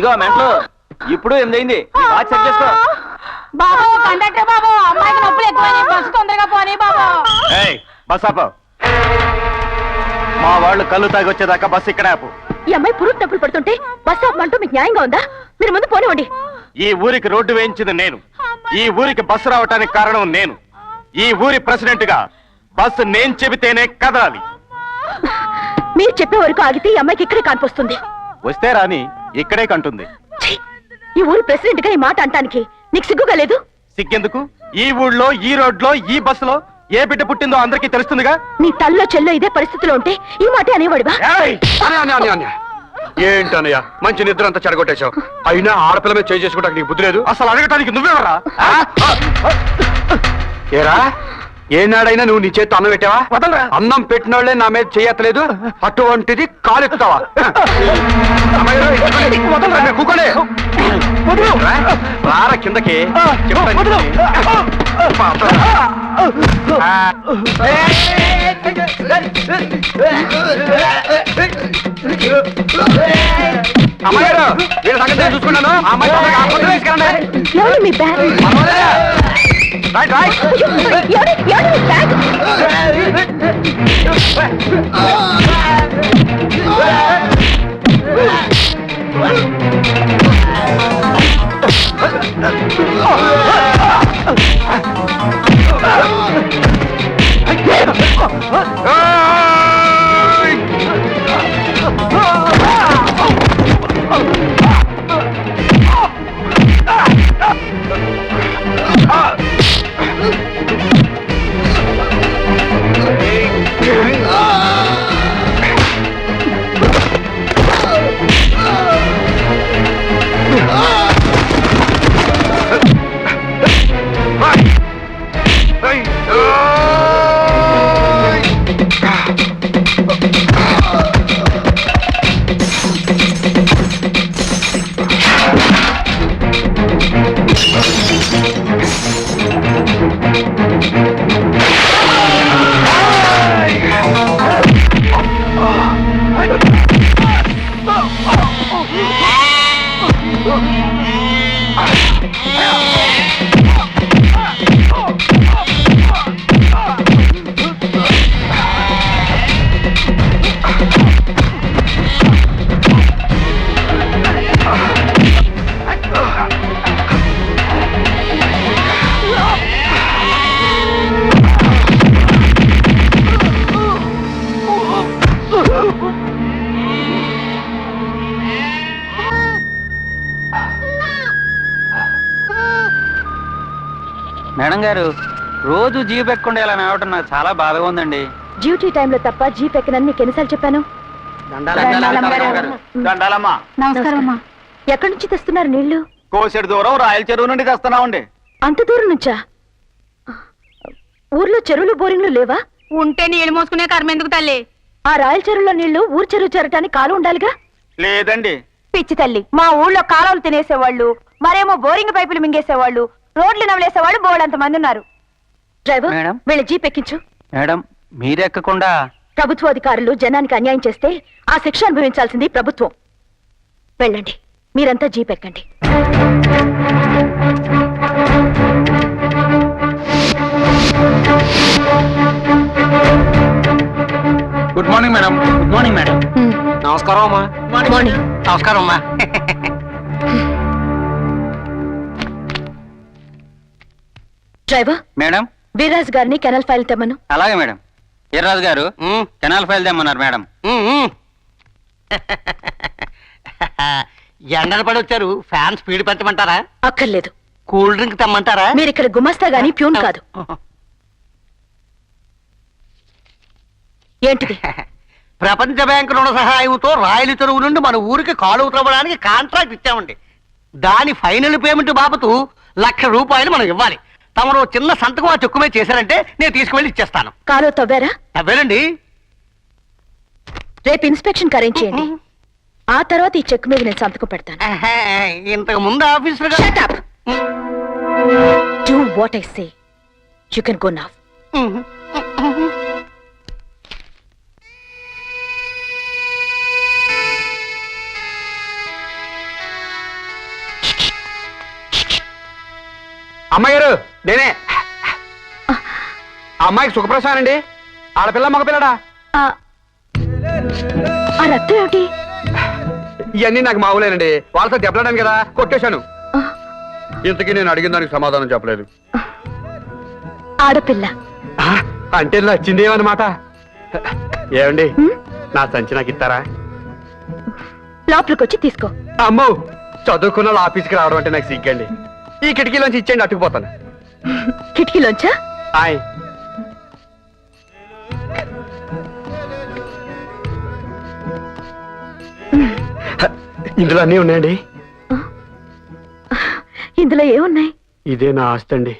ఇదిగో మెంట్లో ఇప్పుడు 8 అయింది. వాచ్ చెక్ చేసుకో. బాబు కండక్టర్ బాబు, అమ్మాయికి నొప్పులు ఎక్కువని బస్సు తొందరగా పోనీ బాబు. బస్ ఆపు. మా వాళ్ళు కళ్ళు తాగి వచ్చేదాకా బస్సు ఇక్కడ ఆపు. ఈ అమ్మాయి పురుగు నొప్పులు పడుతుంటే బస్సు ఆపమంటూ మీకు న్యాయంగా ఉందా? మీరు ముందు పోనివ్వండి. ఈ ఊరికి రోడ్డు వేయించింది నేను. ఈ ఊరికి బస్సు రావటానికి కారణం నేను. ఈ ఊరి ప్రెసిడెంట్ గా బస్సు నేను చెబితేనే కదలాలి. మీరు చెప్పే వరకు ఆగితే ఈ అమ్మాయికి ఇక్కడే కానిపోస్తుంది. వస్తే రాని ఇక్కడే కంటుంది. ఈ ఊరి ప్రెసిడెంట్ గా ఈ మాట అంటానికి నీకు సిగ్గుగా లేదు? సిగ్గెందుకు? ఈ ఊళ్ళో, ఈ రోడ్లో, ఈ బస్సులో ఏ బిడ్డ పుట్టిందో అందరికీ తెలుస్తుందిగా. నీ తల్లో చెల్లో ఇదే పరిస్థితిలో ఉంటే ఈ మాట అనేవాడివా? ఏంటన్నయ్య మంచి నిద్ర అంతా చెడగొట్టేశావు. అయినా ఆడపిల్ల మీద చేయి చేసుకోవడానికి నీకు బుద్ధి లేదు. అసలు అడగటానికి నువ్వెవరా? ఏరా ఏనాడైనా నువ్వు నీ చేతి అన్నం పెట్టావా? వదలరా. అన్నం పెట్టినోళ్లే నా మీద చేయట్లేదు, అటువంటిది కాలెత్తావా? కూకోలే రారా కిందకి. అమ్మాయి వీళ్ళ సంగతి చూసుకున్నాను. అమ్మాయి ఎవరు మీ బ్యాగ్? రైట్ రైట్ ఎవరు మీ బ్యాగ్? మేడం గారు, రోజు జీప్ ఎక్కకుండా ఇలా నడవటం నాకు చాలా బాధగా ఉందండి. డ్యూటీ టైంలో తప్ప జీప్ ఎక్కనని నీకు ఎన్నిసార్లు చెప్పాను? దండాలమ్మా. నమస్కారం. ఎక్కడి నుంచి తెస్తున్నారు నీళ్లు? కోసెడు దూరం రాయల చెరువు నుండి తెస్తున్నామండి. అంత దూరం నుంచా? ఊర్లో చెరువులు బోరింగ్లు లేవా? ఉంటే నీళ్లు మోసుకునే కర్మ ఎందుకు తల్లి? ఆ రాయల చెరువులో నీళ్లు ఊరు చెరువు చేరటానికి కాలు ఉండాలిగా? లేదండి. పిచ్చి తల్లి, మా ఊళ్ళో కాలువలు తినేసేవాళ్ళు, మరేమో బోరింగ్ పైపులు మింగేసేవాళ్ళు, రోడ్లు నవలేసేవాళ్ళు బోర్డంత మంది ఉన్నారు. డ్రైవర్ మేడం, వీళ్ళ జీప్ ఎక్కించు. మేడం మీరెక్కకుండా. ప్రభుత్వ అధికారులు జనానికి అన్యాయం చేస్తే ఆ శిక్ష అనుభవించాల్సింది ప్రభుత్వం. వెళ్ళండి, మీరంతా జీప్ ఎక్కండి. Good morning madam. Good morning madam. నమస్కారం అమ్మా. మార్నింగ్. నమస్కారం అమ్మా. డ్రైవర్ మేడం, వీర్రాజు గారిని కెనాల్ ఫైల్ తెమ్మను. అలాగే మేడం. వీర్రాజు గారు కెనాల్ ఫైల్ తెమ్మన్నారు మేడం. ఎండలు పడి వచ్చారు, ఫ్యాన్ స్పీడ్ పెంచమంటారా? అక్కర్లేదు. కూల్ డ్రింక్ తెమ్మంటారా? మీరు ఇక్కడ గుమస్తా గాని ప్యూన్ కాదు. ఏంటిది? ప్రపంచ బ్యాంకు రుణ సహాయంతో రాయల చెరువు నుండి మన ఊరికి కాలువ త్రవ్వడానికి కాంట్రాక్ట్ ఇచ్చామండి. దాని ఫైనల్ పేమెంట్ బాబతు ₹1,00,000 మనం ఇవ్వాలి. తమరు చిన్న సంతకం ఆ చెక్కు మీద చేశారంటే నేను తీసుకువెళ్ళి ఇచ్చేస్తాను. కాలువ తవ్వారా? అవేనండి. రేపు ఇన్స్పెక్షన్ అరేంజ్ చేయండి. ఆ తర్వాత ఈ చెక్ మీద నేను సంతకం పెడతాను. ఇంతకు ముందు officer Shut up! Do what I say. You can go now. అమ్మాయి గారు నేనే. అమ్మాయికి సుఖప్రసాద్ అండి. ఆడపిల్ల మగపిల్లడా? ఆ రక్తం ఏమిటి? ఇవన్నీ నాకు మామూలేనండి. వాళ్ళతో దెబ్బలాడాను కదా, కొట్టేశాను. ఇంతకీ నేను అడిగిన దానికి సమాధానం చెప్పలేదు. ఆడపిల్ల. అంటే నచ్చింది ఏమన్నమాట. ఏమండి, నా సంచి నాకు ఇస్తారా? లోపలికి వచ్చి తీసుకో. అమ్మో, చదువుకున్న వాళ్ళ ఆఫీస్కి రావడం అంటే నాకు సిగ్గండి. ఈ కిటికీలోంచి ఇచ్చేయండి, అట్టుకుపోతాను. కిటికీలోంచా? ఆయ్. ఇందులో అన్నీ ఉన్నాయండి. ఇందులో ఏమున్నాయి? ఇదే నా ఆస్తి అండి.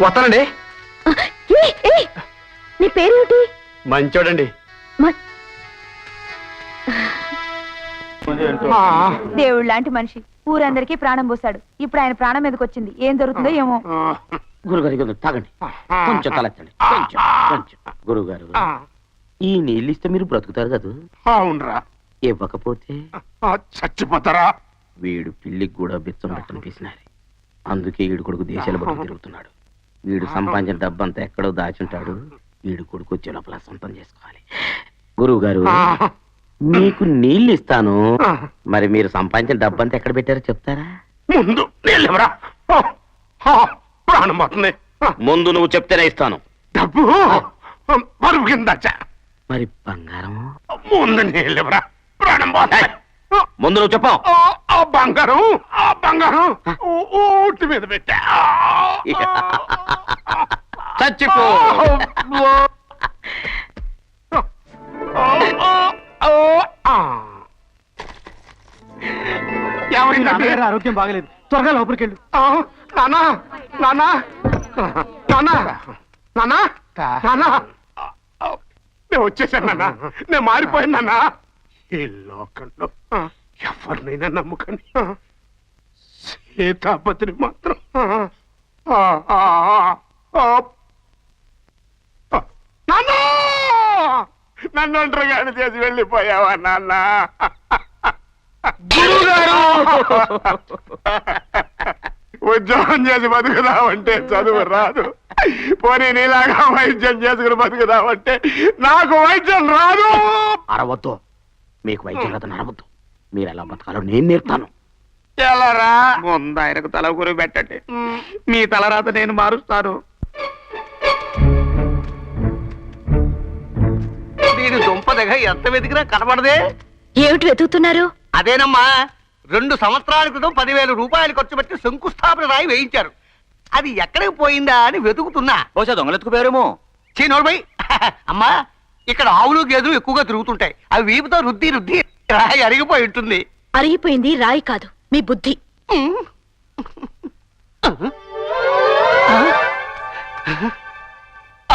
వస్తానండి. నీ పేరేమిటి? మంచోడండి. దేవుడు లాంటి మనిషి ఊరందరికీ ప్రాణం పోసాడు. ఇప్పుడు ఆయన ప్రాణం మీదకి వచ్చింది. ఏం జరుగుతుందో ఏమో. గురుగారి తాగండి, కొంచెం తలెత్తండి, కొంచెం కొంచెం. గురుగారు, ఈ నీళ్ళు ఇస్తే మీరు బ్రతుకుతారు కదా? అవునరా. ఇవ్వకపోతే చచ్చిపోతారా? వీడు పిల్లికి కూడా బిచ్చం పెట్టనిపిసినారు. అందుకే వీడు కొడుకు దేశాల బతుకు తిరుగుతున్నాడు. వీడు సంపాదించిన డబ్బంతా ఎక్కడో దాచుంటాడు. వీడు కొడుకు వచ్చే లోపల సొంతం చేసుకోవాలి. గురువు గారు, మీకు నీళ్ళు ఇస్తాను, మరి మీరు సంపాదించిన డబ్బంతా ఎక్కడ పెట్టారో చెప్తారా? ముందు నీళ్ళెవరా? ప్రాణం పోతుంది. ముందు నువ్వు చెప్తేనే ఇస్తాను. డబ్బు పరుపు కింద దాచా. మరి బంగారం? ముందు నీళ్ళెవరా? ప్రాణం పోతాయి. ముందు నువ్వు చెప్పావు. ఆ బంగారం ఊటి మీద పెట్టా. చచ్చిపో. ఆరోగ్యం బాగలేదు, త్వరగా లోపలికి వెళ్ళు. నానా నానా నానా నానా నానా, నేను వచ్చేసాను నాన్న. నేను మారిపోయాను నాన్న. ఈ లోకంలో ఎవరినైనా నమ్ముకని, సీతాపతిని మాత్రం నాన్న, నన్ను ఒంటరిగాని చేసి వెళ్ళిపోయావా నాన్న? ఉద్యోగం చేసి బతుకుదామంటే చదువు రాదు. పోనీ నీలాగా వైద్యం చేసుకుని బతుకుదామంటే నాకు వైద్యం రాదు. అరవద్దు, మీకు వైద్యం రాదని అరవద్దు. మీరు ఎలా బతకాలో నేను నేర్పుతాను. ఎలారా? ముందు ఆయనకు తల గురి పెట్టండి, మీ తలరాత నేను మారుస్తాను. దీని దుంపదగ ఎంత వెతికినా కనబడదే. ఏమిటి వెతుకుతున్నారు? అదేనమ్మా, 2 సంవత్సరాల క్రితం 10,000 రూపాయలు ఖర్చు పెట్టి శంకుస్థాపన రాయి వేయించారు. అది ఎక్కడికి పోయిందా అని వెతుకుతున్నా. బహుశా దొంగలెత్తుకుపోయారేమో. చీనోడ్బై, అమ్మా, ఇక్కడ ఆవులు గేదెలు ఎక్కువగా తిరుగుతుంటాయి. అవి వీపుతో రుద్ది రుద్ది రాయి అరిగిపోయి ఉంటుంది. అరిగిపోయింది రాయి కాదు, మీ బుద్ధి.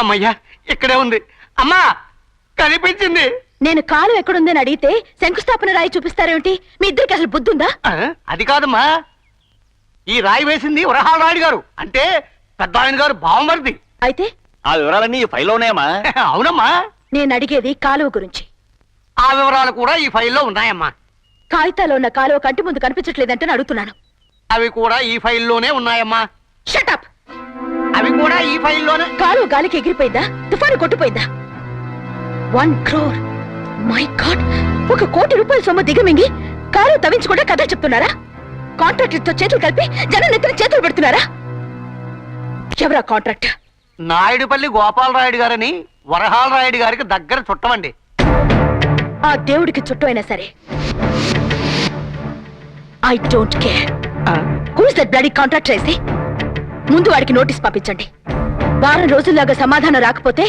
అమ్మయ్యా, ఇక్కడే ఉంది. అమ్మా, కనిపించింది. నేను కాలు ఎక్కడుందని అడిగితే శంకుస్థాపన రాయి చూపిస్తారేమిటి? మీ ఇద్దరికి అసలు బుద్ధి ఉందా? అది కాదమ్మా, ఈ రాయి వేసింది వరహాల రాయుడు గారు, అంటే పెద్ద ఆయన గారు బావమరిది. అయితే ఆ వివరాలన్నీ ఈ ఫైల్లో ఉన్నాయమ్మా. అవునమ్మా, నేను అడిగేది కాలువ గురించి. ఆ వివరాలు కూడా ఈ ఫైల్లో ఉన్నాయమ్మా. కాగితాలో ఉన్న కాలువ కంటి ముందు కనిపించట్లేదంటే అడుగుతున్నాను. అవి కూడా ఈ ఫైల్లోనే ఉన్నాయమ్మా. షటప్! అవి కూడా ఈ ఫైల్లోనే. కాలువ గాలికి ఎగిరిపోయిందా? తుఫాను కొట్టుపోయిందా? 1 crore! My God! 1 కోటి రూపాయల సొమ్ము దిగమింగి కాలువ తవ్వించకుండా కథ చెప్తున్నారా? కాంట్రాక్టర్తో చేతులు కలిపి జనం నెత్తిన చేతులు పెడుతున్నారా? ఎవరా కాంట్రాక్ట్? నాయుడుపల్లి గోపాలరాయుడు గారని వరహాల రాయుడు గారికి దగ్గర చుట్టమండి. ఆ దేవుడికి చుట్టూ అయినా సరే, I don't care. Who's that bloody contractor అయితే ముందు వాడికి నోటీస్ పంపించండి. వారం రోజుల్లాగా సమాధానం రాకపోతే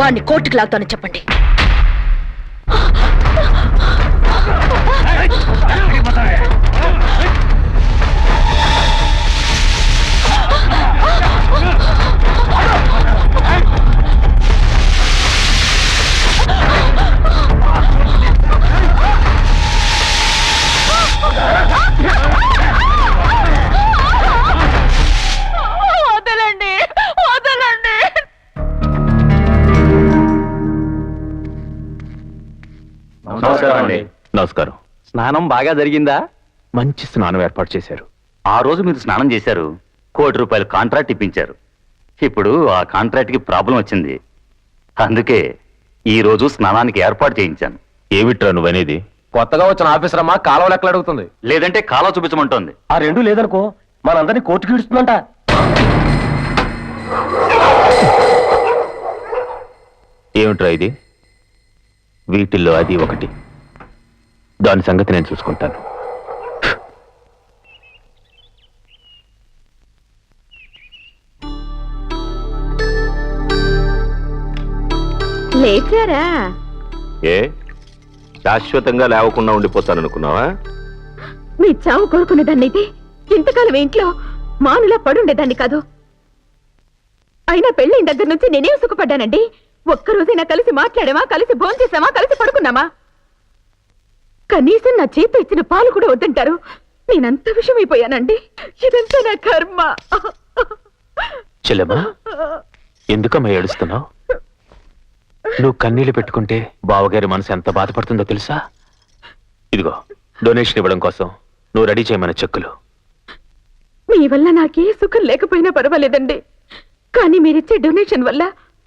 వాడిని కోర్టుకు లాగుతానని చెప్పండి. వదలండి, వదలండి. నమస్కారం అండి. నమస్కారం. స్నానం బాగా జరిగిందా? మంచి స్నానం ఏర్పాటు చేశారు. ఆ రోజు మీరు స్నానం చేశారు, ₹1 కోటి కాంట్రాక్ట్ ఇప్పించారు. ఇప్పుడు ఆ కాంట్రాక్ట్ కి ప్రాబ్లం వచ్చింది. అందుకే ఈ రోజు స్నానానికి ఏర్పాటు చేయించాను. ఏమిట్రా నువ్వనేది? కొత్తగా వచ్చిన ఆఫీసర్ అమ్మా కాలువ లెక్కలు అడుగుతుంది. లేదంటే కాలువ చూపించమంటోంది. ఆ రెండు లేదనుకో మనందరినీ కోర్టుకి ఇడుస్తుందంట. ఏమిట్రా ఇది? వీటిల్లో అది ఒకటి. దాని సంగతి నేను చూసుకుంటాను. లేచారా? ఏ శాశ్వతంగా లేవకుండా ఉండిపోతాననుకున్నావా? మీ చావు కోరుకునేదాన్నైతే ఇంతకాలం ఇంట్లో మానులా పడుండేదాన్ని కాదు. అయినా పెళ్ళైన దగ్గర నుంచి నేనేం సుఖపడ్డానండి? ఒక్కరోజైనా కలిసి మాట్లాడామా, కలిసి భోంచేసామా, కలిసి పడుకున్నామా? కనీసం నా చేత ఇచ్చిన పాలు కూడా వద్దంటారు. నేనంత విషమైపోయానండి. ఇదంతా నా కర్మ. చెల్లెమ్మా, ఎందుకమ్మా ఏడుస్తున్నావు? నువ్వు కన్నీళ్లు పెట్టుకుంటే బావగారి మనసు ఎంత బాధపడుతుందో తెలుసా? ఇదిగో డొనేషన్ ఇవ్వడం కోసం నువ్వు రెడీ చేయమన్న చెక్కులు. మీ వల్ల నాకే సుఖం లేకపోయినా పర్వాలేదండి, కానీ మీరిచ్చే డొనేషన్ వల్ల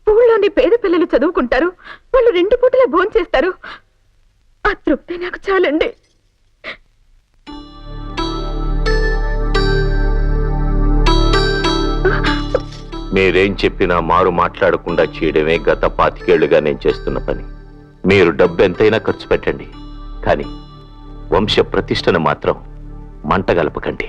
ఊళ్ళోని పేద పిల్లలు చదువుకుంటారు, వాళ్ళు 2 పూటలా భోంచేస్తారు. ఆ తృప్తి నాకు చాలండి. మీరేం చెప్పినా మారు మాట్లాడకుండా చేయడమే గత 25 ఏళ్లుగా నేను చేస్తున్న పని. మీరు డబ్బు ఎంతైనా ఖర్చు పెట్టండి, కానీ వంశ ప్రతిష్టను మాత్రం మంటగలపకండి.